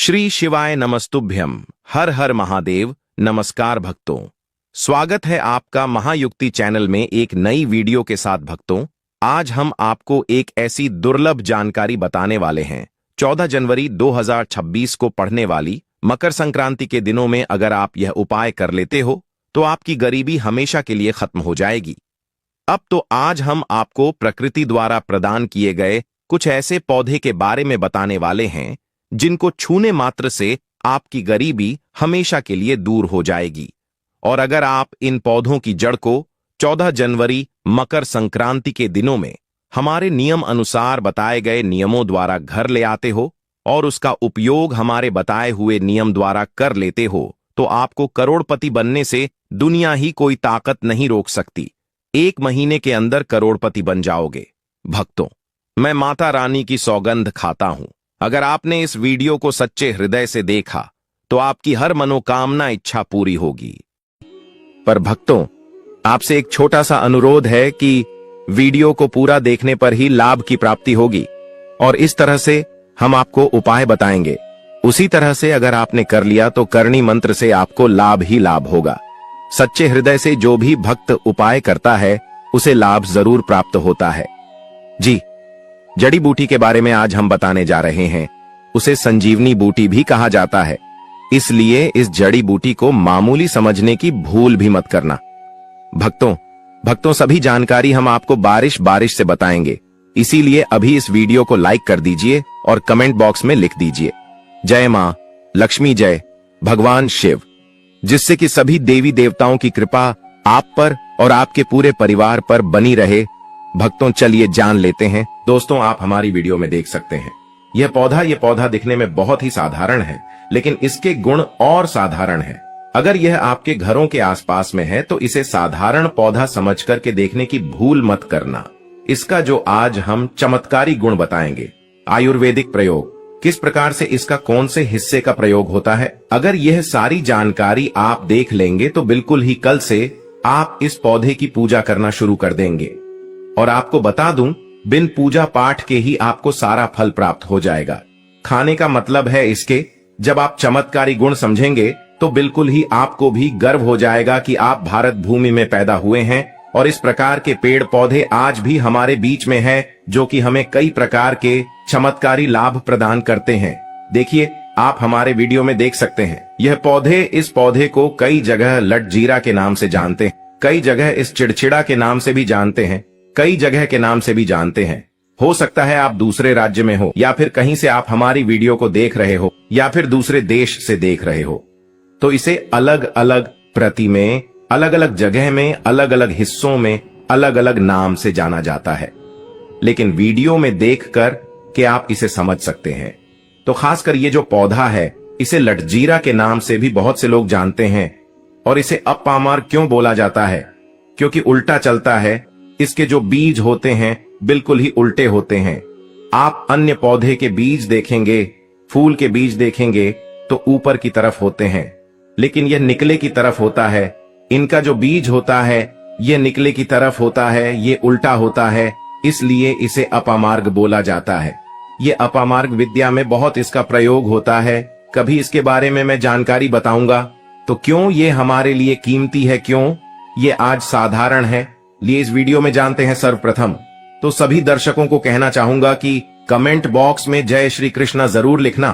श्री शिवाय नमस्तुभ्यम। हर हर महादेव। नमस्कार भक्तों, स्वागत है आपका महायुक्ति चैनल में एक नई वीडियो के साथ। भक्तों, आज हम आपको एक ऐसी दुर्लभ जानकारी बताने वाले हैं। 14 जनवरी 2026 को पड़ने वाली मकर संक्रांति के दिनों में अगर आप यह उपाय कर लेते हो तो आपकी गरीबी हमेशा के लिए खत्म हो जाएगी। अब तो आज हम आपको प्रकृति द्वारा प्रदान किए गए कुछ ऐसे पौधे के बारे में बताने वाले हैं जिनको छूने मात्र से आपकी गरीबी हमेशा के लिए दूर हो जाएगी। और अगर आप इन पौधों की जड़ को 14 जनवरी मकर संक्रांति के दिनों में हमारे नियम अनुसार बताए गए नियमों द्वारा घर ले आते हो और उसका उपयोग हमारे बताए हुए नियम द्वारा कर लेते हो तो आपको करोड़पति बनने से दुनिया ही कोई ताकत नहीं रोक सकती। 1 महीने के अंदर करोड़पति बन जाओगे। भक्तों, मैं माता रानी की सौगंध खाता हूं, अगर आपने इस वीडियो को सच्चे हृदय से देखा तो आपकी हर मनोकामना इच्छा पूरी होगी। पर भक्तों, आपसे एक छोटा सा अनुरोध है कि वीडियो को पूरा देखने पर ही लाभ की प्राप्ति होगी और इस तरह से हम आपको उपाय बताएंगे। उसी तरह से अगर आपने कर लिया तो करणी मंत्र से आपको लाभ ही लाभ होगा। सच्चे हृदय से जो भी भक्त उपाय करता है उसे लाभ जरूर प्राप्त होता है। जी, जड़ी बूटी के बारे में आज हम बताने जा रहे हैं। उसे संजीवनी बूटी भी कहा जाता है, इसलिए इस जड़ी बूटी को मामूली समझने की भूल भी मत करना। भक्तों सभी जानकारी हम आपको बारिश बारिश से बताएंगे, इसीलिए अभी इस वीडियो को लाइक कर दीजिए और कमेंट बॉक्स में लिख दीजिए जय मां लक्ष्मी, जय भगवान शिव, जिससे कि सभी देवी देवताओं की कृपा आप पर और आपके पूरे परिवार पर बनी रहे। भक्तों, चलिए जान लेते हैं। दोस्तों, आप हमारी वीडियो में देख सकते हैं यह पौधा दिखने में बहुत ही साधारण है, लेकिन इसके गुण और साधारण है। अगर यह आपके घरों के आसपास में है तो इसे साधारण पौधा समझ करके देखने की भूल मत करना। इसका जो आज हम चमत्कारी गुण बताएंगे, आयुर्वेदिक प्रयोग, किस प्रकार से इसका कौन से हिस्से का प्रयोग होता है, अगर यह सारी जानकारी आप देख लेंगे तो बिल्कुल ही कल से आप इस पौधे की पूजा करना शुरू कर देंगे। और आपको बता दूं, बिन पूजा पाठ के ही आपको सारा फल प्राप्त हो जाएगा। खाने का मतलब है इसके, जब आप चमत्कारी गुण समझेंगे तो बिल्कुल ही आपको भी गर्व हो जाएगा कि आप भारत भूमि में पैदा हुए हैं और इस प्रकार के पेड़ पौधे आज भी हमारे बीच में है जो कि हमें कई प्रकार के चमत्कारी लाभ प्रदान करते हैं। देखिए, आप हमारे वीडियो में देख सकते हैं यह पौधे, इस पौधे को कई जगह लटजीरा के नाम से जानते हैं, कई जगह इस चिड़चिड़ा के नाम से भी जानते हैं, कई जगह के नाम से भी जानते हैं। हो सकता है आप दूसरे राज्य में हो या फिर कहीं से आप हमारी वीडियो को देख रहे हो या फिर दूसरे देश से देख रहे हो, तो इसे अलग अलग प्रति में, अलग अलग जगह में, अलग अलग हिस्सों में अलग अलग नाम से जाना जाता है। लेकिन वीडियो में देखकर के आप इसे समझ सकते हैं। तो खासकर ये जो पौधा है इसे लटजीरा के नाम से भी बहुत से लोग जानते हैं। और इसे अपामार क्यों बोला जाता है? क्योंकि उल्टा चलता है। इसके जो बीज होते हैं बिल्कुल ही उल्टे होते हैं। आप अन्य पौधे के बीज देखेंगे, फूल के बीज देखेंगे तो ऊपर की तरफ होते हैं, लेकिन यह निकले की तरफ होता है। इनका जो बीज होता है यह निकले की तरफ होता है, ये उल्टा होता है, इसलिए इसे अपामार्ग बोला जाता है। ये अपामार्ग विद्या में बहुत इसका प्रयोग होता है। कभी इसके बारे में मैं जानकारी बताऊंगा। तो क्यों ये हमारे लिए कीमती है, क्यों ये आज साधारण है, लिए इस वीडियो में जानते हैं। सर्वप्रथम तो सभी दर्शकों को कहना चाहूंगा कि कमेंट बॉक्स में जय श्री कृष्णा जरूर लिखना।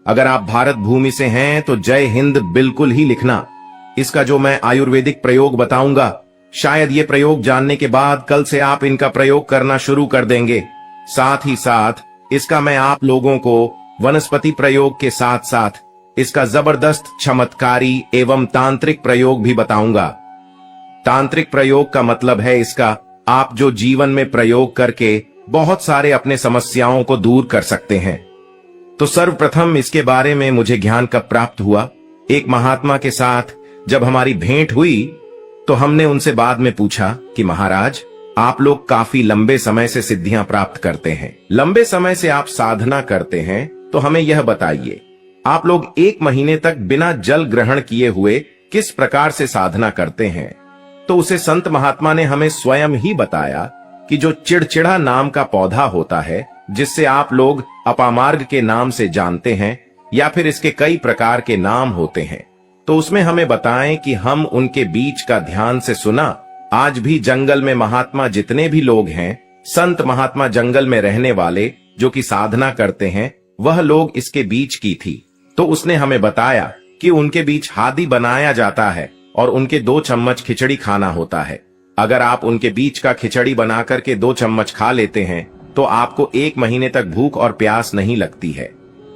अगर आप भारत भूमि से हैं तो जय हिंद बिल्कुल ही लिखना। इसका जो मैं आयुर्वेदिक प्रयोग बताऊंगा, शायद ये प्रयोग जानने के बाद कल से आप इनका प्रयोग करना शुरू कर देंगे। साथ ही साथ इसका मैं आप लोगों को वनस्पति प्रयोग के साथ साथ इसका जबरदस्त चमत्कारी एवं तांत्रिक प्रयोग भी बताऊंगा। तांत्रिक प्रयोग का मतलब है इसका आप जो जीवन में प्रयोग करके बहुत सारे अपने समस्याओं को दूर कर सकते हैं। तो सर्वप्रथम इसके बारे में मुझे ज्ञान कब प्राप्त हुआ, एक महात्मा के साथ जब हमारी भेंट हुई तो हमने उनसे बाद में पूछा कि महाराज, आप लोग काफी लंबे समय से सिद्धियां प्राप्त करते हैं, लंबे समय से आप साधना करते हैं, तो हमें यह बताइए आप लोग 1 महीने तक बिना जल ग्रहण किए हुए किस प्रकार से साधना करते हैं। तो उसे संत महात्मा ने हमें स्वयं ही बताया कि जो चिड़चिड़ा नाम का पौधा होता है, जिससे आप लोग अपामार्ग के नाम से जानते हैं, या फिर इसके कई प्रकार के नाम होते हैं, तो उसमें हमें बताएं कि हम उनके बीच का ध्यान से सुना। आज भी जंगल में महात्मा जितने भी लोग हैं, संत महात्मा जंगल में रहने वाले जो कि साधना करते हैं, वह लोग इसके बीच की थी। तो उसने हमें बताया कि उनके बीच हादी बनाया जाता है और उनके 2 चम्मच खिचड़ी खाना होता है। अगर आप उनके बीच का खिचड़ी बना करके 2 चम्मच खा लेते हैं तो आपको 1 महीने तक भूख और प्यास नहीं लगती है।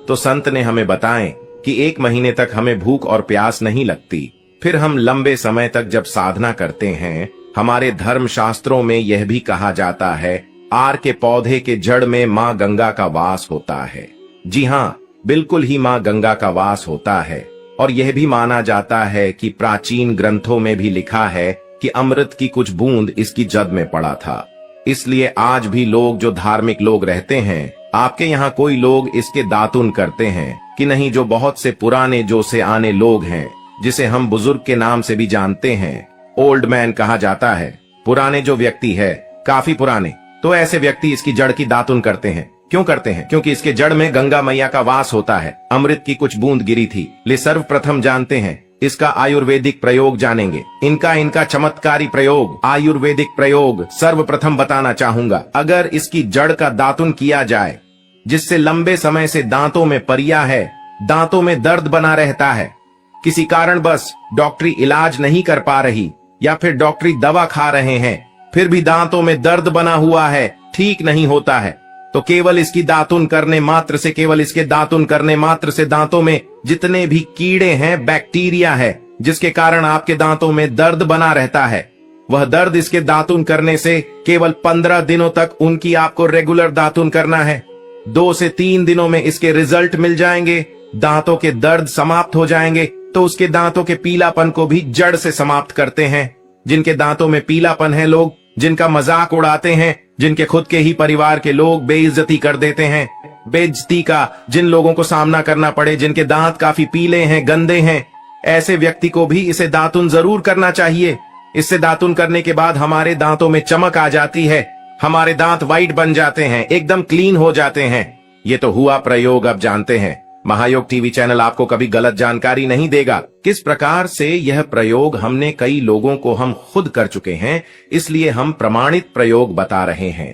तो संत ने हमें बताएं कि 1 महीने तक हमें भूख और प्यास नहीं लगती। फिर हम लंबे समय तक जब साधना करते हैं, हमारे धर्म शास्त्रों में यह भी कहा जाता है, आर के पौधे के जड़ में माँ गंगा का वास होता है। जी हाँ, बिल्कुल ही माँ गंगा का वास होता है। और यह भी माना जाता है कि प्राचीन ग्रंथों में भी लिखा है कि अमृत की कुछ बूंद इसकी जद में पड़ा था। इसलिए आज भी लोग जो धार्मिक लोग रहते हैं, आपके यहाँ कोई लोग इसके दातुन करते हैं कि नहीं? जो बहुत से पुराने जो से आने लोग हैं, जिसे हम बुजुर्ग के नाम से भी जानते हैं, ओल्ड मैन कहा जाता है। पुराने जो व्यक्ति है, काफी पुराने, तो ऐसे व्यक्ति इसकी जड़ की दातुन करते हैं। क्यों करते हैं? क्योंकि इसके जड़ में गंगा मैया का वास होता है। अमृत की कुछ बूंद गिरी थी। ले सर्वप्रथम जानते हैं इसका आयुर्वेदिक प्रयोग जानेंगे। इनका चमत्कारी प्रयोग, आयुर्वेदिक प्रयोग सर्वप्रथम बताना चाहूंगा। अगर इसकी जड़ का दातुन किया जाए, जिससे लंबे समय से दांतों में परिया है, दांतों में दर्द बना रहता है, किसी कारण बस डॉक्टरी इलाज नहीं कर पा रही या फिर डॉक्टरी दवा खा रहे हैं, फिर भी दांतों में दर्द बना हुआ है, ठीक नहीं होता है, तो केवल इसकी दातुन करने मात्र से, केवल इसके दातुन करने मात्र से दांतों में जितने भी कीड़े हैं, बैक्टीरिया है, जिसके कारण आपके दांतों में दर्द बना रहता है, वह दर्द इसके दातुन करने से केवल 15 दिनों तक उनकी आपको रेगुलर दातुन करना है। 2 से 3 दिनों में इसके रिजल्ट मिल जाएंगे, दांतों के दर्द समाप्त हो जाएंगे। तो उसके दांतों के पीलापन को भी जड़ से समाप्त करते हैं। जिनके दांतों में पीलापन है, लोग जिनका मजाक उड़ाते हैं, जिनके खुद के ही परिवार के लोग बेइज्जती कर देते हैं, बेइज्जती का जिन लोगों को सामना करना पड़े, जिनके दांत काफी पीले हैं, गंदे हैं, ऐसे व्यक्ति को भी इसे दातुन जरूर करना चाहिए। इससे दातुन करने के बाद हमारे दांतों में चमक आ जाती है, हमारे दांत वाइट बन जाते हैं, एकदम क्लीन हो जाते हैं। ये तो हुआ प्रयोग। अब जानते हैं, महायोग टीवी चैनल आपको कभी गलत जानकारी नहीं देगा। किस प्रकार से यह प्रयोग हमने कई लोगों को हम खुद कर चुके हैं, इसलिए हम प्रमाणित प्रयोग बता रहे हैं।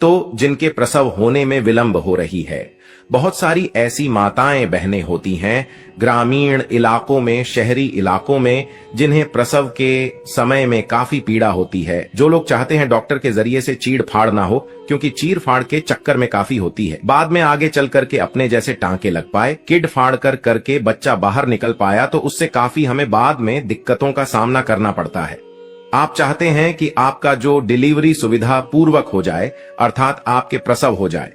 तो जिनके प्रसव होने में विलंब हो रही है, बहुत सारी ऐसी माताएं बहनें होती हैं ग्रामीण इलाकों में, शहरी इलाकों में, जिन्हें प्रसव के समय में काफी पीड़ा होती है। जो लोग चाहते हैं डॉक्टर के जरिए से चीड़ फाड़ ना हो, क्योंकि चीड़ फाड़ के चक्कर में काफी होती है, बाद में आगे चल करके अपने जैसे टांके लग पाए, किड फाड़ कर करके बच्चा बाहर निकल पाया, तो उससे काफी हमें बाद में दिक्कतों का सामना करना पड़ता है। आप चाहते हैं कि आपका जो डिलीवरी सुविधा पूर्वक हो जाए, अर्थात आपके प्रसव हो जाए।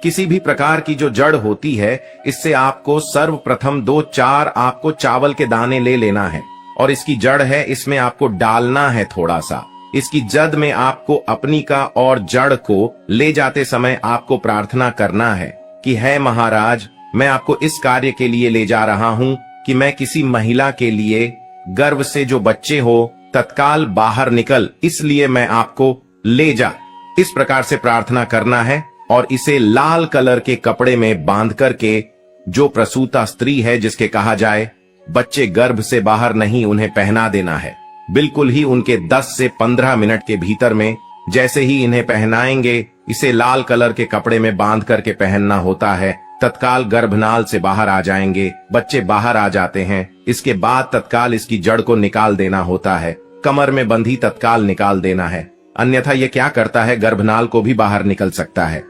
किसी भी प्रकार की जो जड़ होती है, इससे आपको सर्वप्रथम 2-4 आपको चावल के दाने ले लेना है, और इसकी जड़ है, इसमें आपको डालना है थोड़ा सा। इसकी जद में आपको अपनी का और जड़ को ले जाते समय आपको प्रार्थना करना है कि है महाराज, मैं आपको इस कार्य के लिए ले जा रहा हूं कि मैं किसी महिला के लिए गर्भ से जो बच्चे हो तत्काल बाहर निकल, इसलिए मैं आपको ले जा। इस प्रकार से प्रार्थना करना है और इसे लाल कलर के कपड़े में बांध करके, जो प्रसूता स्त्री है, जिसके कहा जाए बच्चे गर्भ से बाहर नहीं, उन्हें पहना देना है। बिल्कुल ही उनके 10 से 15 मिनट के भीतर में जैसे ही इन्हें पहनाएंगे, इसे लाल कलर के कपड़े में बांध करके पहनना होता है, तत्काल गर्भनाल से बाहर आ जाएंगे, बच्चे बाहर आ जाते हैं। इसके बाद तत्काल इसकी जड़ को निकाल देना होता है, कमर में बंधी तत्काल निकाल देना है, अन्यथा ये क्या करता है, गर्भनाल को भी बाहर निकल सकता है।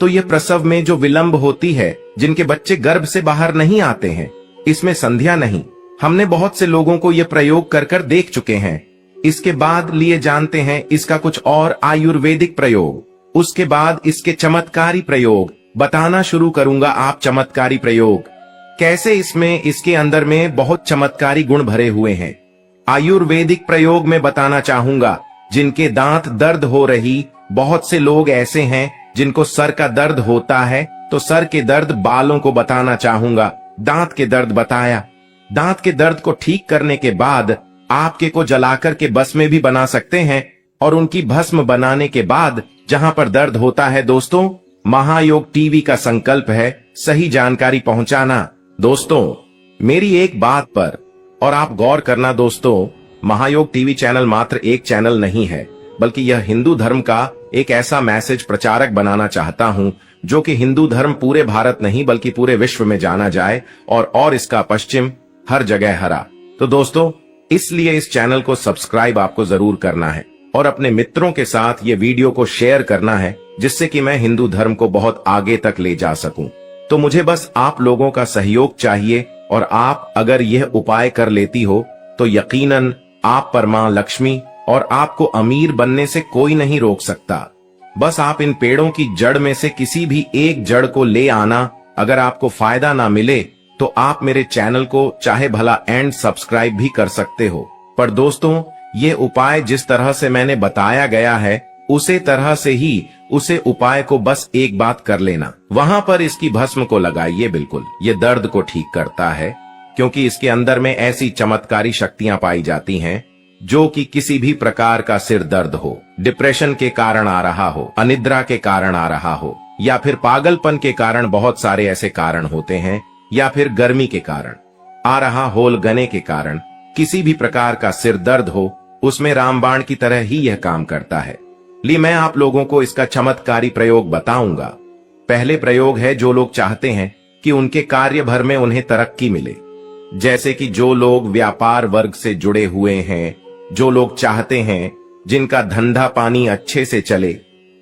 तो ये प्रसव में जो विलंब होती है, जिनके बच्चे गर्भ से बाहर नहीं आते हैं, इसमें संध्या नहीं। हमने बहुत से लोगों को ये प्रयोग कर कर देख चुके हैं। इसके बाद लिए जानते हैं इसका कुछ और आयुर्वेदिक प्रयोग, उसके बाद इसके चमत्कारी प्रयोग बताना शुरू करूंगा। आप चमत्कारी प्रयोग कैसे, इसमें इसके अंदर में बहुत चमत्कारी गुण भरे हुए हैं। आयुर्वेदिक प्रयोग में बताना चाहूंगा, जिनके दांत दर्द हो रही, बहुत से लोग ऐसे हैं जिनको सर का दर्द होता है, तो सर के दर्द, बालों को बताना चाहूंगा। दांत के दर्द बताया, दांत के दर्द को ठीक करने के बाद आपके को जलाकर के भस्म भी बना सकते हैं, और उनकी भस्म बनाने के बाद जहां पर दर्द होता है, दोस्तों महायोग टीवी का संकल्प है सही जानकारी पहुंचाना, दोस्तों, मेरी एक बात पर और आप गौर करना दोस्तों, महायोग टीवी चैनल मात्र एक चैनल नहीं है, बल्कि यह हिंदू धर्म का एक ऐसा मैसेज प्रचारक बनाना चाहता हूं जो कि हिंदू धर्म पूरे भारत नहीं बल्कि पूरे विश्व में जाना जाए और इसका पश्चिम हर जगह हरा। तो दोस्तों, इसलिए इस चैनल को सब्सक्राइब आपको जरूर करना है और अपने मित्रों के साथ ये वीडियो को शेयर करना है, जिससे कि मैं हिंदू धर्म को बहुत आगे तक ले जा सकूं। तो मुझे बस आप लोगों का सहयोग चाहिए और आप अगर यह उपाय कर लेती हो तो यकीनन आप पर मां लक्ष्मी और आपको अमीर बनने से कोई नहीं रोक सकता। बस आप इन पेड़ों की जड़ में से किसी भी एक जड़ को ले आना। अगर आपको फायदा ना मिले तो आप मेरे चैनल को चाहे भला एंड सब्सक्राइब भी कर सकते हो, पर दोस्तों ये उपाय जिस तरह से मैंने बताया गया है उसे तरह से ही उसे उपाय को बस एक बात कर लेना। वहां पर इसकी भस्म को लगाइए। बिल्कुल ये दर्द को ठीक करता है, क्योंकि इसके अंदर में ऐसी चमत्कारी शक्तियां पाई जाती हैं जो कि किसी भी प्रकार का सिर दर्द हो, डिप्रेशन के कारण आ रहा हो, अनिद्रा के कारण आ रहा हो, या फिर पागलपन के कारण, बहुत सारे ऐसे कारण होते हैं, या फिर गर्मी के कारण आ रहा होल गने के कारण किसी भी प्रकार का सिर दर्द हो, उसमें रामबाण की तरह ही यह काम करता है। मैं आप लोगों को इसका चमत्कारी प्रयोग बताऊंगा। पहले प्रयोग है जो लोग चाहते हैं कि उनके कार्य भर में उन्हें तरक्की मिले, जैसे कि जो लोग व्यापार वर्ग से जुड़े हुए हैं, जो लोग चाहते हैं जिनका धंधा पानी अच्छे से चले,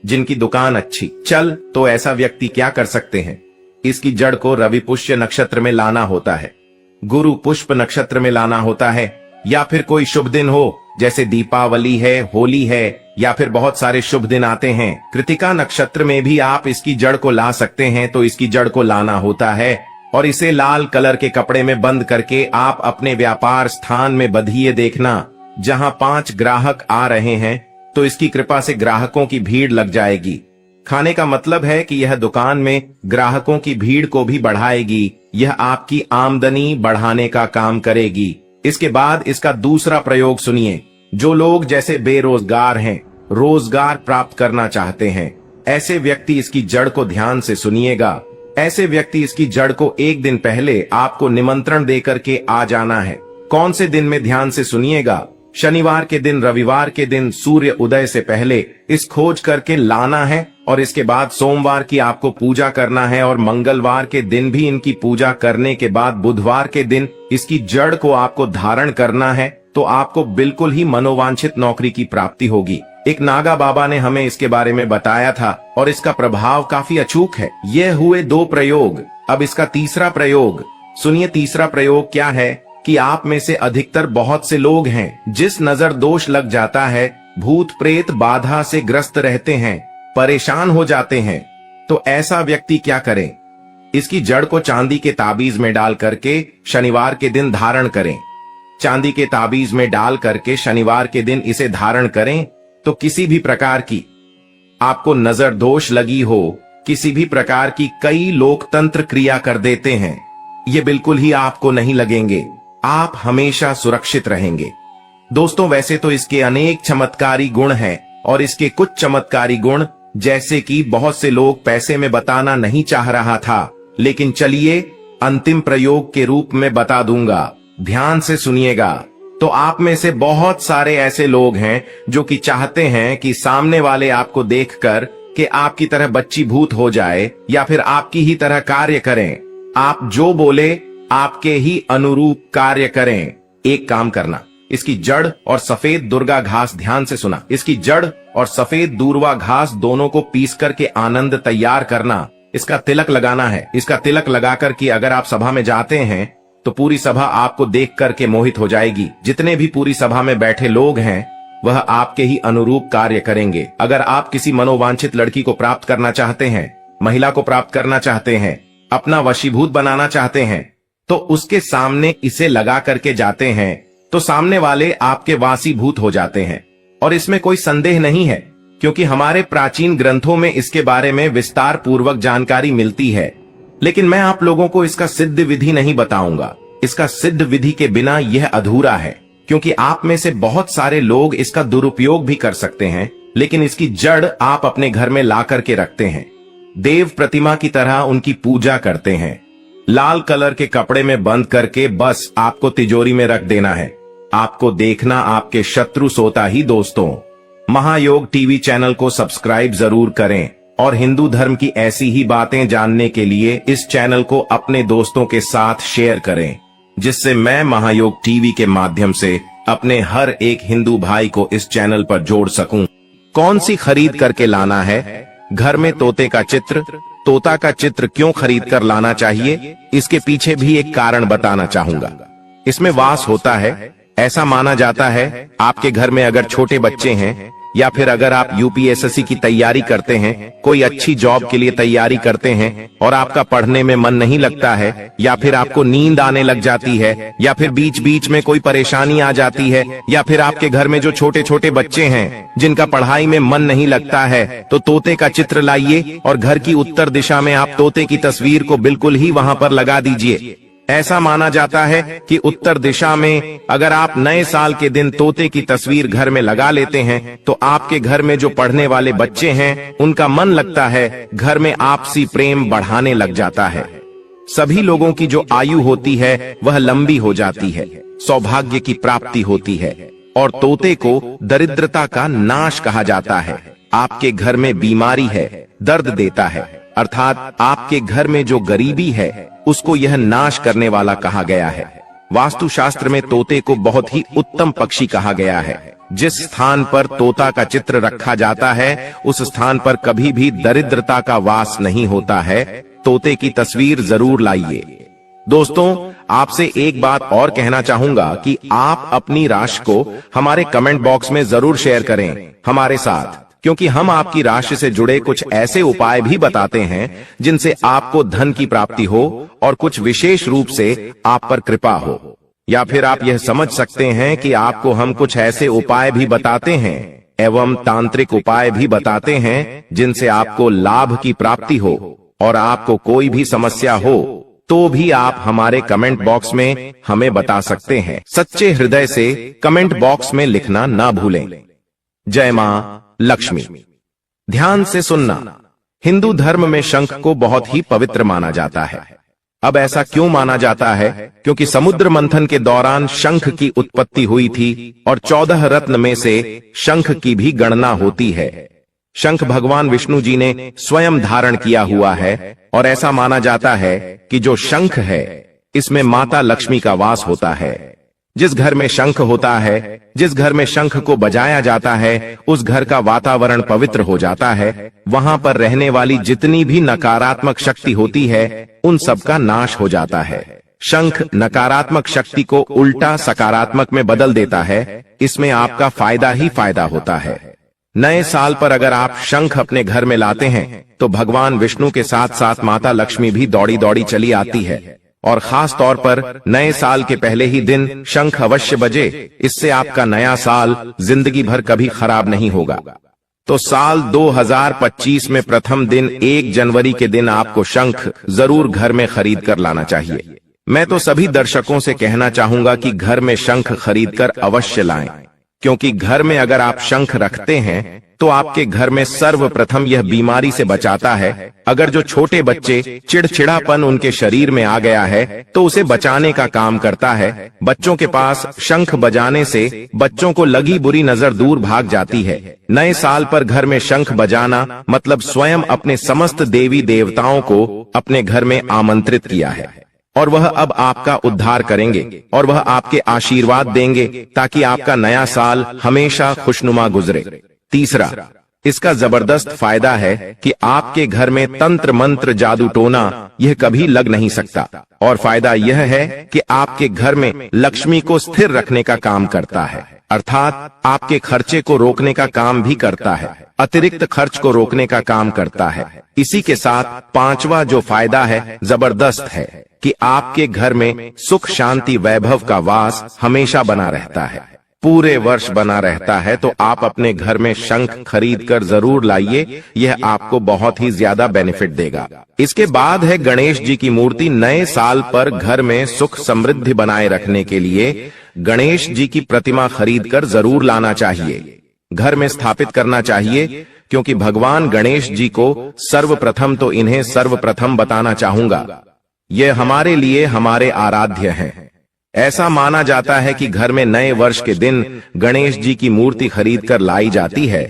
जिनकी दुकान अच्छी चल, तो ऐसा व्यक्ति क्या कर सकते हैं, इसकी जड़ को रवि पुष्य नक्षत्र में लाना होता है, गुरु पुष्प नक्षत्र में लाना होता है, या फिर कोई शुभ दिन हो जैसे दीपावली है, होली है, या फिर बहुत सारे शुभ दिन आते हैं। कृतिका नक्षत्र में भी आप इसकी जड़ को ला सकते हैं। तो इसकी जड़ को लाना होता है और इसे लाल कलर के कपड़े में बंद करके आप अपने व्यापार स्थान में बंधिए। देखना जहां 5 ग्राहक आ रहे हैं तो इसकी कृपा से ग्राहकों की भीड़ लग जाएगी। खाने का मतलब है कि यह दुकान में ग्राहकों की भीड़ को भी बढ़ाएगी। यह आपकी आमदनी बढ़ाने का काम करेगी। इसके बाद इसका दूसरा प्रयोग सुनिए। जो लोग जैसे बेरोजगार हैं, रोजगार प्राप्त करना चाहते हैं, ऐसे व्यक्ति इसकी जड़ को ध्यान से सुनिएगा। ऐसे व्यक्ति इसकी जड़ को एक दिन पहले आपको निमंत्रण देकर के आ जाना है। कौन से दिन में, ध्यान से सुनिएगा। शनिवार के दिन, रविवार के दिन सूर्य उदय से पहले इस खोज करके लाना है और इसके बाद सोमवार की आपको पूजा करना है और मंगलवार के दिन भी इनकी पूजा करने के बाद बुधवार के दिन इसकी जड़ को आपको धारण करना है। तो आपको बिल्कुल ही मनोवांछित नौकरी की प्राप्ति होगी। एक नागा बाबा ने हमें इसके बारे में बताया था और इसका प्रभाव काफी अचूक है। ये हुए 2 प्रयोग। अब इसका तीसरा प्रयोग सुनिए। तीसरा प्रयोग क्या है कि आप में से अधिकतर बहुत से लोग हैं जिस नजर दोष लग जाता है, भूत प्रेत बाधा से ग्रस्त रहते हैं, परेशान हो जाते हैं। तो ऐसा व्यक्ति क्या करे, इसकी जड़ को चांदी के ताबीज में डाल करके शनिवार के दिन धारण करें। चांदी के ताबीज में डाल करके शनिवार के दिन इसे धारण करें तो किसी भी प्रकार की आपको नजर दोष लगी हो, किसी भी प्रकार की, कई लोकतंत्र क्रिया कर देते हैं, ये बिल्कुल ही आपको नहीं लगेंगे। आप हमेशा सुरक्षित रहेंगे। दोस्तों, वैसे तो इसके अनेक चमत्कारी गुण हैं और इसके कुछ चमत्कारी गुण जैसे कि बहुत से लोग पैसे में बताना नहीं चाह रहा था, लेकिन चलिए अंतिम प्रयोग के रूप में बता दूंगा। ध्यान से सुनिएगा। तो आप में से बहुत सारे ऐसे लोग हैं जो कि चाहते हैं कि सामने वाले आपको देखकर कि आपकी तरह बच्ची भूत हो जाए या फिर आपकी ही तरह कार्य करें। आप जो बोले आपके ही अनुरूप कार्य करें। एक काम करना, इसकी जड़ और सफेद दुर्गा घास, ध्यान से सुना, इसकी जड़ और सफेद दूर्वा घास दोनों को पीस करके आनंद तैयार करना। इसका तिलक लगाना है। इसका तिलक लगाकर कि अगर आप सभा में जाते हैं तो पूरी सभा आपको देख करके मोहित हो जाएगी। जितने भी पूरी सभा में बैठे लोग हैं वह आपके ही अनुरूप कार्य करेंगे। अगर आप किसी मनोवांछित लड़की को प्राप्त करना चाहते हैं, महिला को प्राप्त करना चाहते हैं, अपना वशीभूत बनाना चाहते हैं, तो उसके सामने इसे लगा करके जाते हैं तो सामने वाले आपके वासीभूत हो जाते हैं। और इसमें कोई संदेह नहीं है, क्योंकि हमारे प्राचीन ग्रंथों में इसके बारे में विस्तार पूर्वक जानकारी मिलती है। लेकिन मैं आप लोगों को इसका सिद्ध विधि नहीं बताऊंगा। इसका सिद्ध विधि के बिना यह अधूरा है, क्योंकि आप में से बहुत सारे लोग इसका दुरुपयोग भी कर सकते हैं, लेकिन इसकी जड़ आप अपने घर में ला करके रखते हैं, देव प्रतिमा की तरह उनकी पूजा करते हैं, लाल कलर के कपड़े में बंद करके बस आपको तिजोरी में रख देना है। आपको देखना आपके शत्रु सोता ही। दोस्तों, महायोग टीवी चैनल को सब्सक्राइब जरूर करें और हिंदू धर्म की ऐसी ही बातें जानने के लिए इस चैनल को अपने दोस्तों के साथ शेयर करें, जिससे मैं महायोग टीवी के माध्यम से अपने हर एक हिंदू भाई को इस चैनल पर जोड़ सकूं। कौन सी खरीद करके लाना है? घर में तोते का चित्र। तोता का चित्र क्यों खरीद कर लाना चाहिए, इसके पीछे भी एक कारण बताना चाहूंगा। इसमें वास होता है। ऐसा माना जाता है आपके घर में अगर छोटे बच्चे हैं या फिर अगर आप यूपीएससी की तैयारी करते हैं, कोई अच्छी जॉब के लिए तैयारी करते हैं और आपका पढ़ने में मन नहीं लगता है, या फिर आपको नींद आने लग जाती है, या फिर बीच बीच में कोई परेशानी आ जाती है, या फिर आपके घर में जो छोटे छोटे बच्चे हैं जिनका पढ़ाई में मन नहीं लगता है, तो तोते का चित्र लाइए और घर की उत्तर दिशा में आप तोते की तस्वीर को बिल्कुल ही वहां पर लगा दीजिए। ऐसा माना जाता है कि उत्तर दिशा में अगर आप नए साल के दिन तोते की तस्वीर घर में लगा लेते हैं तो आपके घर में जो पढ़ने वाले बच्चे हैं उनका मन लगता है, घर में आपसी प्रेम बढ़ाने लग जाता है। सभी लोगों की जो आयु होती है वह लंबी हो जाती है, सौभाग्य की प्राप्ति होती है और तोते को दरिद्रता का नाश कहा जाता है। आपके घर में बीमारी है, दर्द देता है, अर्थात आपके घर में जो गरीबी है उसको यह नाश करने वाला कहा गया है। वास्तुशास्त्र में तोते को बहुत ही उत्तम पक्षी कहा गया है। जिस स्थान पर तोता का चित्र रखा जाता है उस स्थान पर कभी भी दरिद्रता का वास नहीं होता है। तोते की तस्वीर जरूर लाइए। दोस्तों, आपसे एक बात और कहना चाहूंगा कि आप अपनी राशि को हमारे कमेंट बॉक्स में जरूर शेयर करें हमारे साथ, क्योंकि हम आपकी राशि से जुड़े कुछ ऐसे उपाय भी बताते हैं जिनसे आपको धन की प्राप्ति हो और कुछ विशेष रूप से आप पर कृपा हो। या फिर आप यह समझ सकते हैं कि आपको हम कुछ ऐसे उपाय भी बताते हैं एवं तांत्रिक उपाय भी बताते हैं जिनसे आपको लाभ की प्राप्ति हो और आपको कोई भी समस्या हो तो भी आप हमारे कमेंट बॉक्स में हमें बता सकते हैं। सच्चे हृदय से कमेंट बॉक्स में लिखना ना भूलें। जय मां लक्ष्मी। ध्यान से सुनना, हिंदू धर्म में शंख को बहुत ही पवित्र माना जाता है। अब ऐसा क्यों माना जाता है? क्योंकि समुद्र मंथन के दौरान शंख की उत्पत्ति हुई थी और 14 रत्न में से शंख की भी गणना होती है। शंख भगवान विष्णु जी ने स्वयं धारण किया हुआ है और ऐसा माना जाता है कि जो शंख है इसमें माता लक्ष्मी का वास होता है। जिस घर में शंख होता है, जिस घर में शंख को बजाया जाता है, उस घर का वातावरण पवित्र हो जाता है। वहां पर रहने वाली जितनी भी नकारात्मक शक्ति होती है उन सब का नाश हो जाता है। शंख नकारात्मक शक्ति को उल्टा सकारात्मक में बदल देता है। इसमें आपका फायदा ही फायदा होता है। नए साल पर अगर आप शंख अपने घर में लाते हैं तो भगवान विष्णु के साथ साथ माता लक्ष्मी भी दौड़ी दौड़ी चली आती है। और खास तौर पर नए साल के पहले ही दिन शंख अवश्य बजे। इससे आपका नया साल जिंदगी भर कभी खराब नहीं होगा। तो साल 2025 में प्रथम दिन 1 जनवरी के दिन आपको शंख जरूर घर में खरीद कर लाना चाहिए। मैं तो सभी दर्शकों से कहना चाहूंगा कि घर में शंख खरीद कर अवश्य लाएं, क्योंकि घर में अगर आप शंख रखते हैं तो आपके घर में सर्वप्रथम यह बीमारी से बचाता है। अगर जो छोटे बच्चे चिड़चिड़ापन उनके शरीर में आ गया है तो उसे बचाने का काम करता है। बच्चों के पास शंख बजाने से बच्चों को लगी बुरी नजर दूर भाग जाती है। नए साल पर घर में शंख बजाना मतलब स्वयं अपने समस्त देवी देवताओं को अपने घर में आमंत्रित किया है और वह अब आपका उद्धार करेंगे और वह आपके आशीर्वाद देंगे ताकि आपका नया साल हमेशा खुशनुमा गुजरे। तीसरा, इसका जबरदस्त फायदा है कि आपके घर में तंत्र मंत्र जादू टोना यह कभी लग नहीं सकता। और फायदा यह है कि आपके घर में लक्ष्मी को स्थिर रखने का काम करता है, अर्थात आपके खर्चे को रोकने का काम भी करता है, अतिरिक्त खर्च को रोकने का काम करता है। इसी के साथ पांचवा जो फायदा है जबरदस्त है कि आपके घर में सुख शांति वैभव का वास हमेशा बना रहता है, पूरे वर्ष बना रहता है। तो आप अपने घर में शंख खरीद कर जरूर लाइए, यह आपको बहुत ही ज्यादा बेनिफिट देगा। इसके बाद है गणेश जी की मूर्ति। नए साल पर घर में सुख समृद्धि बनाए रखने के लिए गणेश जी की प्रतिमा खरीद कर जरूर लाना चाहिए, घर में स्थापित करना चाहिए, क्योंकि भगवान गणेश जी को सर्वप्रथम तो इन्हें सर्वप्रथम बताना चाहूंगा ये हमारे लिए हमारे आराध्य हैं। ऐसा माना जाता है कि घर में नए वर्ष के दिन गणेश जी की मूर्ति खरीद कर लाई जाती है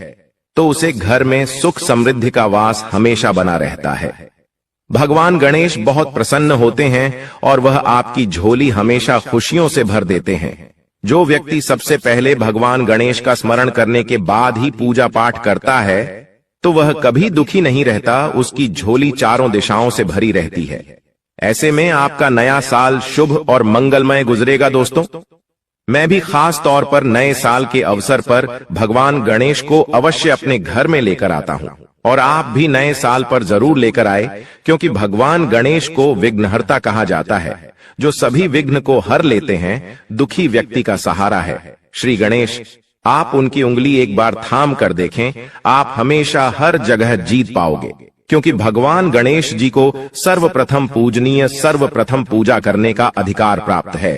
तो उसे घर में सुख समृद्धि का वास हमेशा बना रहता है। भगवान गणेश बहुत प्रसन्न होते हैं और वह आपकी झोली हमेशा खुशियों से भर देते हैं। जो व्यक्ति सबसे पहले भगवान गणेश का स्मरण करने के बाद ही पूजा पाठ करता है तो वह कभी दुखी नहीं रहता, उसकी झोली चारों दिशाओं से भरी रहती है। ऐसे में आपका नया साल शुभ और मंगलमय गुजरेगा। दोस्तों, मैं भी खास तौर पर नए साल के अवसर पर भगवान गणेश को अवश्य अपने घर में लेकर आता हूं और आप भी नए साल पर जरूर लेकर आए, क्योंकि भगवान गणेश को विघ्नहर्ता कहा जाता है, जो सभी विघ्न को हर लेते हैं, दुखी व्यक्ति का सहारा है। श्री गणेश, आप उनकी उंगली एक बार थाम कर देखें, आप हमेशा हर जगह जीत पाओगे, क्योंकि भगवान गणेश जी को सर्वप्रथम पूजनीय, सर्वप्रथम पूजा करने का अधिकार प्राप्त है।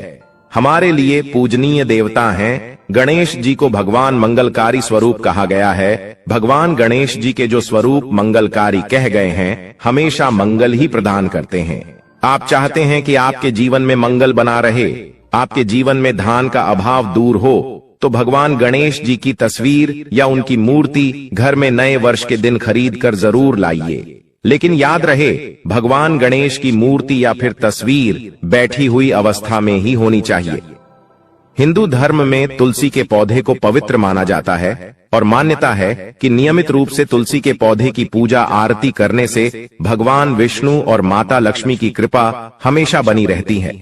हमारे लिए पूजनीय देवता हैं। गणेश जी को भगवान मंगलकारी स्वरूप कहा गया है। भगवान गणेश जी के जो स्वरूप मंगलकारी कह गए हैं, हमेशा मंगल ही प्रदान करते हैं। आप चाहते हैं कि आपके जीवन में मंगल बना रहे, आपके जीवन में धन का अभाव दूर हो, तो भगवान गणेश जी की तस्वीर या उनकी मूर्ति घर में नए वर्ष के दिन खरीद कर जरूर लाइए। लेकिन याद रहे, भगवान गणेश की मूर्ति या फिर तस्वीर बैठी हुई अवस्था में ही होनी चाहिए। हिंदू धर्म में तुलसी के पौधे को पवित्र माना जाता है और मान्यता है कि नियमित रूप से तुलसी के पौधे की पूजा आरती करने से भगवान विष्णु और माता लक्ष्मी की कृपा हमेशा बनी रहती है।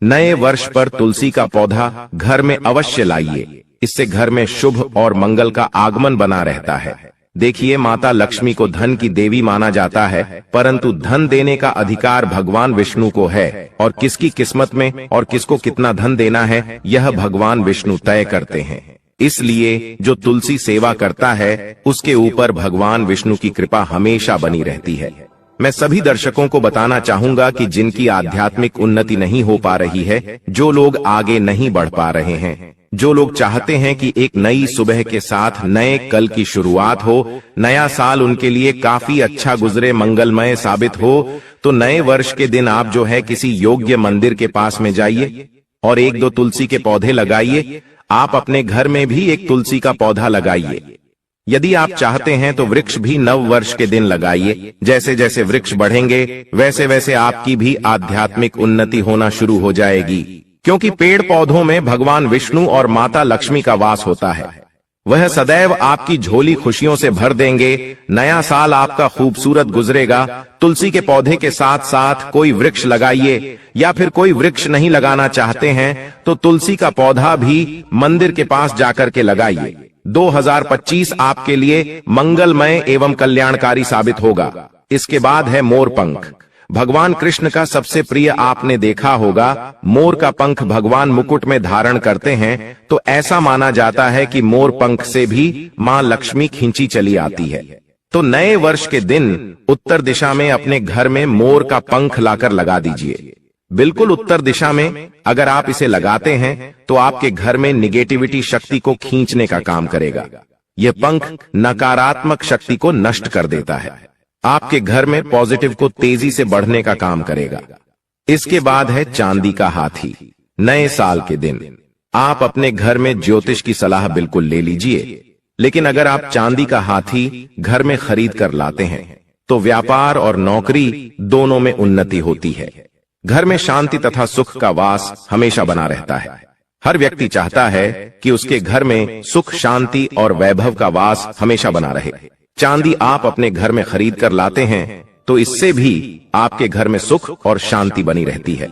नए वर्ष पर तुलसी का पौधा घर में अवश्य लाइए, इससे घर में शुभ और मंगल का आगमन बना रहता है। देखिए, माता लक्ष्मी को धन की देवी माना जाता है, परंतु धन देने का अधिकार भगवान विष्णु को है और किसकी किस्मत में और किसको कितना धन देना है, यह भगवान विष्णु तय करते हैं। इसलिए जो तुलसी सेवा करता है, उसके ऊपर भगवान विष्णु की कृपा हमेशा बनी रहती है। मैं सभी दर्शकों को बताना चाहूंगा कि जिनकी आध्यात्मिक उन्नति नहीं हो पा रही है, जो लोग आगे नहीं बढ़ पा रहे हैं, जो लोग चाहते हैं कि एक नई सुबह के साथ नए कल की शुरुआत हो, नया साल उनके लिए काफी अच्छा गुजरे, मंगलमय साबित हो, तो नए वर्ष के दिन आप जो है किसी योग्य मंदिर के पास में जाइए और एक दो तुलसी के पौधे लगाइए। आप अपने घर में भी एक तुलसी का पौधा लगाइए। यदि आप चाहते हैं तो वृक्ष भी नव वर्ष के दिन लगाइए। जैसे जैसे वृक्ष बढ़ेंगे वैसे वैसे आपकी भी आध्यात्मिक उन्नति होना शुरू हो जाएगी, क्योंकि पेड़ पौधों में भगवान विष्णु और माता लक्ष्मी का वास होता है। वह सदैव आपकी झोली खुशियों से भर देंगे। नया साल आपका खूबसूरत गुजरेगा। तुलसी के पौधे के साथ साथ कोई वृक्ष लगाइए, या फिर कोई वृक्ष नहीं लगाना चाहते हैं तो तुलसी का पौधा भी मंदिर के पास जाकर के लगाइए। 2025 आपके लिए मंगलमय एवं कल्याणकारी साबित होगा। इसके बाद है मोर पंख। भगवान कृष्ण का सबसे प्रिय आपने देखा होगा, मोर का पंख भगवान मुकुट में धारण करते हैं, तो ऐसा माना जाता है कि मोर पंख से भी मां लक्ष्मी खींची चली आती है। तो नए वर्ष के दिन उत्तर दिशा में अपने घर में मोर का पंख लाकर लगा दीजिए। बिल्कुल उत्तर दिशा में अगर आप इसे लगाते हैं तो आपके घर में निगेटिविटी शक्ति को खींचने का काम करेगा। यह पंख नकारात्मक शक्ति को नष्ट कर देता है। आपके घर में पॉजिटिव को तेजी से बढ़ने का काम करेगा। इसके बाद है चांदी का हाथी। नए साल के दिन आप अपने घर में ज्योतिष की सलाह बिल्कुल ले लीजिए, लेकिन अगर आप चांदी का हाथी घर में खरीद कर लाते हैं तो व्यापार और नौकरी दोनों में उन्नति होती है। घर में शांति तथा सुख का वास हमेशा बना रहता है। हर व्यक्ति चाहता है कि उसके घर में सुख, शांति और वैभव का वास हमेशा बना रहे। चांदी आप अपने घर में खरीद कर लाते हैं तो इससे भी आपके घर में सुख और शांति बनी रहती है।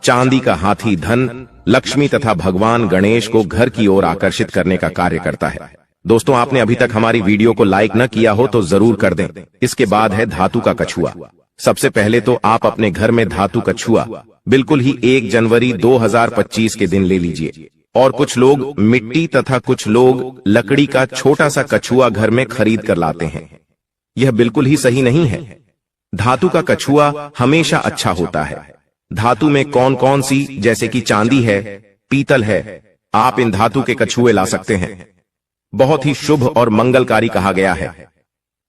चांदी का हाथी धन, लक्ष्मी तथा भगवान गणेश को घर की ओर आकर्षित करने का कार्य करता है। दोस्तों, आपने अभी तक हमारी वीडियो को लाइक न किया हो तो जरूर कर दें। इसके बाद है धातु का कछुआ। सबसे पहले तो आप अपने घर में धातु कछुआ बिल्कुल ही 1 जनवरी 2025 के दिन ले लीजिए। और कुछ लोग मिट्टी तथा कुछ लोग लकड़ी का छोटा सा कछुआ घर में खरीद कर लाते हैं। यह बिल्कुल ही सही नहीं है। धातु का कछुआ हमेशा अच्छा होता है। धातु में कौन कौन सी, जैसे कि चांदी है, पीतल है, आप इन धातु के कछुए ला सकते हैं। बहुत ही शुभ और मंगलकारी कहा गया है।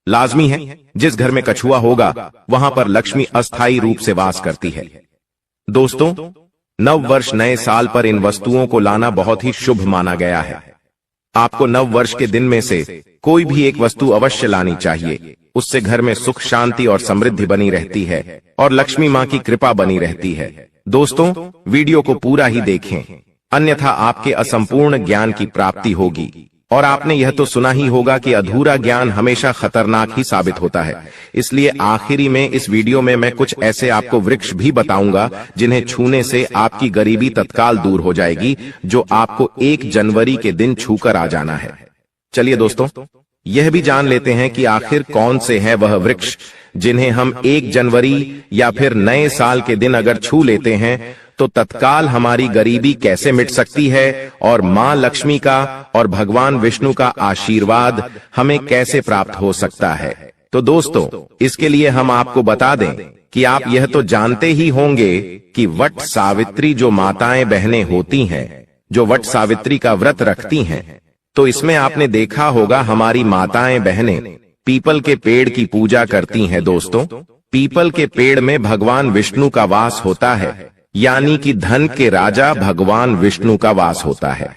लाजमी है जिस घर में कछुआ होगा वहां पर लक्ष्मी अस्थायी रूप से वास करती है। दोस्तों, नव वर्ष नए साल पर इन वस्तुओं को लाना बहुत ही शुभ माना गया है। आपको नव वर्ष के दिन में से कोई भी एक वस्तु अवश्य लानी चाहिए। उससे घर में सुख शांति और समृद्धि बनी रहती है और लक्ष्मी माँ की कृपा बनी रहती है। दोस्तों, वीडियो को पूरा ही देखें, अन्यथा आपके असंपूर्ण ज्ञान की प्राप्ति होगी। और आपने यह तो सुना ही होगा कि अधूरा ज्ञान हमेशा खतरनाक ही साबित होता है। इसलिए आखिरी में इस वीडियो में मैं कुछ ऐसे आपको वृक्ष भी बताऊंगा जिन्हें छूने से आपकी गरीबी तत्काल दूर हो जाएगी, जो आपको 1 जनवरी के दिन छूकर आ जाना है। चलिए दोस्तों, यह भी जान लेते हैं कि आखिर कौन से हैं वह वृक्ष जिन्हें हम 1 जनवरी या फिर नए साल के दिन अगर छू लेते हैं तो तत्काल हमारी गरीबी कैसे मिट सकती है और मां लक्ष्मी का और भगवान विष्णु का आशीर्वाद हमें कैसे प्राप्त हो सकता है। तो दोस्तों, इसके लिए हम आपको बता दें कि आप यह तो जानते ही होंगे कि वट सावित्री जो माताएं बहनें होती हैं, जो वट सावित्री का व्रत रखती हैं, तो इसमें आपने देखा होगा हमारी माताएं बहनें पीपल के पेड़ की पूजा करती हैं। दोस्तों, पीपल के पेड़ में भगवान विष्णु का वास होता है, यानी कि धन के राजा भगवान विष्णु का वास होता है।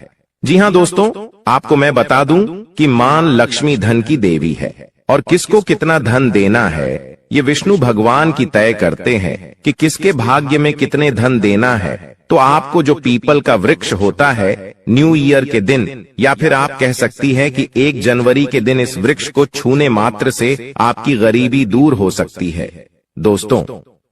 जी हाँ दोस्तों, आपको मैं बता दूं कि मां लक्ष्मी धन की देवी है और किसको कितना धन देना है ये विष्णु भगवान की तय करते हैं कि किसके भाग्य में कितने धन देना है। तो आपको जो पीपल का वृक्ष होता है, न्यू ईयर के दिन या फिर आप कह सकती है कि 1 जनवरी के दिन इस वृक्ष को छूने मात्र से आपकी गरीबी दूर हो सकती है। दोस्तों,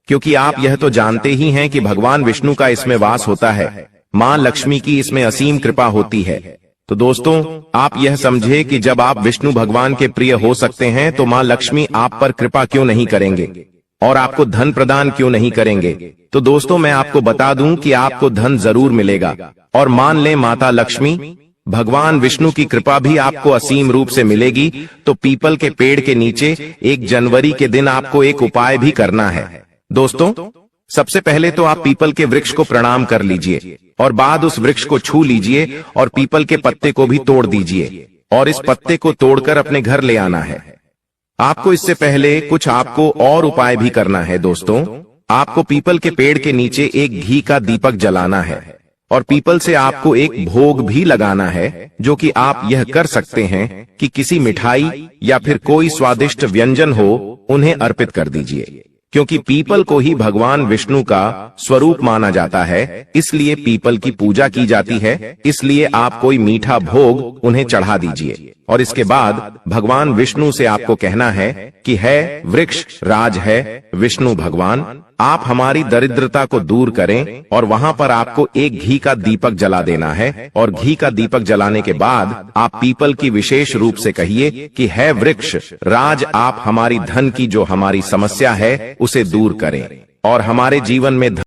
क्योंकि आप यह तो जानते ही हैं कि भगवान विष्णु का इसमें वास होता है, मां लक्ष्मी की इसमें असीम कृपा होती है। तो दोस्तों, आप यह समझे कि जब आप विष्णु भगवान के प्रिय हो सकते हैं तो मां लक्ष्मी आप पर कृपा क्यों नहीं करेंगे और आपको धन प्रदान क्यों नहीं करेंगे। तो दोस्तों, मैं आपको बता दूं कि आपको धन जरूर मिलेगा और मान लें माता लक्ष्मी भगवान विष्णु की कृपा भी आपको असीम रूप से मिलेगी। तो पीपल के पेड़ के नीचे 1 जनवरी के दिन आपको एक उपाय भी करना है। दोस्तों, सबसे पहले तो आप पीपल के वृक्ष को प्रणाम कर लीजिए और बाद उस वृक्ष को छू लीजिए और पीपल के पत्ते को भी तोड़ दीजिए और इस पत्ते को तोड़कर अपने घर ले आना है। आपको इससे पहले कुछ आपको और उपाय भी करना है। दोस्तों, आपको पीपल के पेड़ के नीचे एक घी का दीपक जलाना है और पीपल से आपको एक भोग भी लगाना है, जो कि आप यह कर सकते हैं कि किसी मिठाई या फिर कोई स्वादिष्ट व्यंजन हो उन्हें अर्पित कर दीजिए। क्योंकि पीपल को ही भगवान विष्णु का स्वरूप माना जाता है, इसलिए पीपल की पूजा की जाती है। इसलिए आप कोई मीठा भोग उन्हें चढ़ा दीजिए और इसके बाद भगवान विष्णु से आपको कहना है कि है वृक्ष राज है विष्णु भगवान, आप हमारी दरिद्रता को दूर करें। और वहां पर आपको एक घी का दीपक जला देना है और घी का दीपक जलाने के बाद आप पीपल की विशेष रूप से कहिए कि है वृक्ष राज, आप हमारी धन की जो हमारी समस्या है उसे दूर करें और हमारे जीवन में